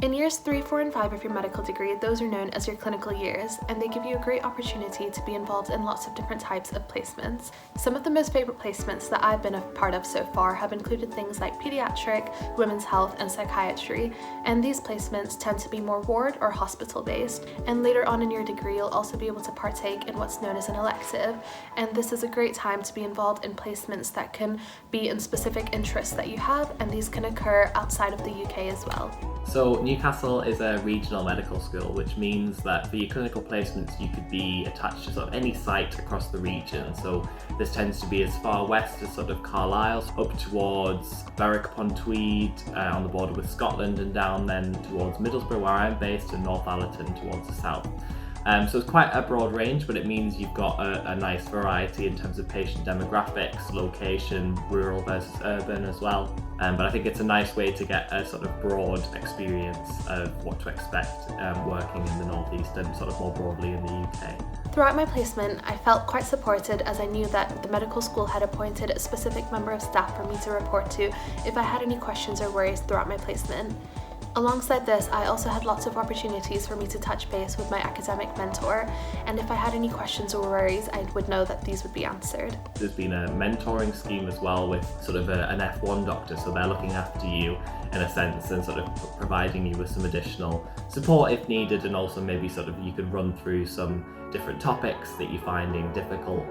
In years 3, 4, and 5 of your medical degree, those are known as your clinical years, and they give you a great opportunity to be involved in lots of different types of placements. Some of the most favourite placements that I've been a part of so far have included things like paediatric, women's health, and psychiatry, and these placements tend to be more ward or hospital based. And later on in your degree, you'll also be able to partake in what's known as an elective, and this is a great time to be involved in placements that can be in specific interests that you have, and these can occur outside of the UK as well. So Newcastle is a regional medical school, which means that for your clinical placements you could be attached to sort of any site across the region. So this tends to be as far west as sort of Carlisle, up towards Berwick-upon-Tweed on the border with Scotland, and down then towards Middlesbrough where I'm based, and Northallerton towards the south. So it's quite a broad range, but it means you've got a nice variety in terms of patient demographics, location, rural versus urban as well. But I think it's a nice way to get a sort of broad experience of what to expect working in the Northeast and sort of more broadly in the UK. Throughout my placement, I felt quite supported as I knew that the medical school had appointed a specific member of staff for me to report to if I had any questions or worries throughout my placement. Alongside this, I also had lots of opportunities for me to touch base with my academic mentor, and if I had any questions or worries, I would know that these would be answered. There's been a mentoring scheme as well with sort of an F1 doctor, so they're looking after you in a sense and sort of providing you with some additional support if needed, and also maybe sort of you could run through some different topics that you're finding difficult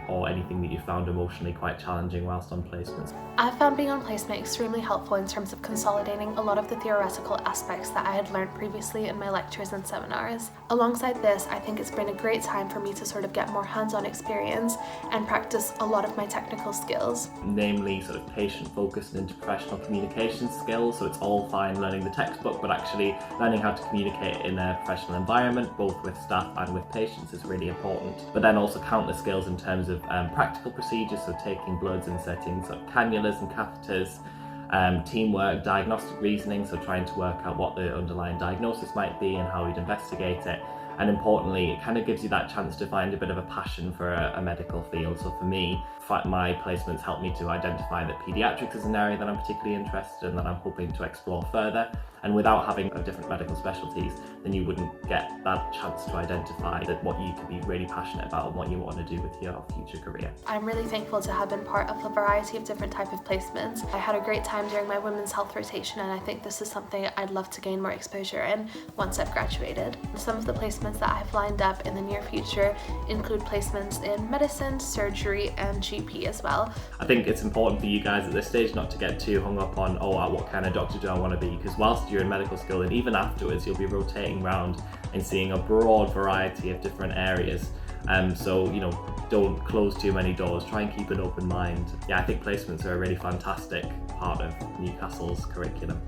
or anything that you found emotionally quite challenging whilst on placements. I found being on placement extremely helpful in terms of consolidating a lot of the theoretical aspects that I had learned previously in my lectures and seminars. Alongside this, I think it's been a great time for me to sort of get more hands-on experience and practice a lot of my technical skills. Namely sort of patient-focused and interprofessional communication skills, so it's all fine learning the textbook, but actually learning how to communicate in a professional environment, both with staff and with patients, is really important. But then also countless skills in terms of practical procedures, so taking bloods and setting sort of cannulas and catheters, teamwork, diagnostic reasoning, so trying to work out what the underlying diagnosis might be and how we'd investigate it. And importantly, it kind of gives you that chance to find a bit of a passion for a medical field. So for me, my placements helped me to identify that paediatrics is an area that I'm particularly interested in, that I'm hoping to explore further. And without having different medical specialties, then you wouldn't get that chance to identify that what you could be really passionate about and what you want to do with your future career. I'm really thankful to have been part of a variety of different types of placements. I had a great time during my women's health rotation, and I think this is something I'd love to gain more exposure in once I've graduated. Some of the placements that I have lined up in the near future include placements in medicine, surgery, and GP as well. I think it's important for you guys at this stage not to get too hung up on, what kind of doctor do I want to be, because whilst you're in medical school and even afterwards you'll be rotating around and seeing a broad variety of different areas. So don't close too many doors, try and keep an open mind. I think placements are a really fantastic part of Newcastle's curriculum.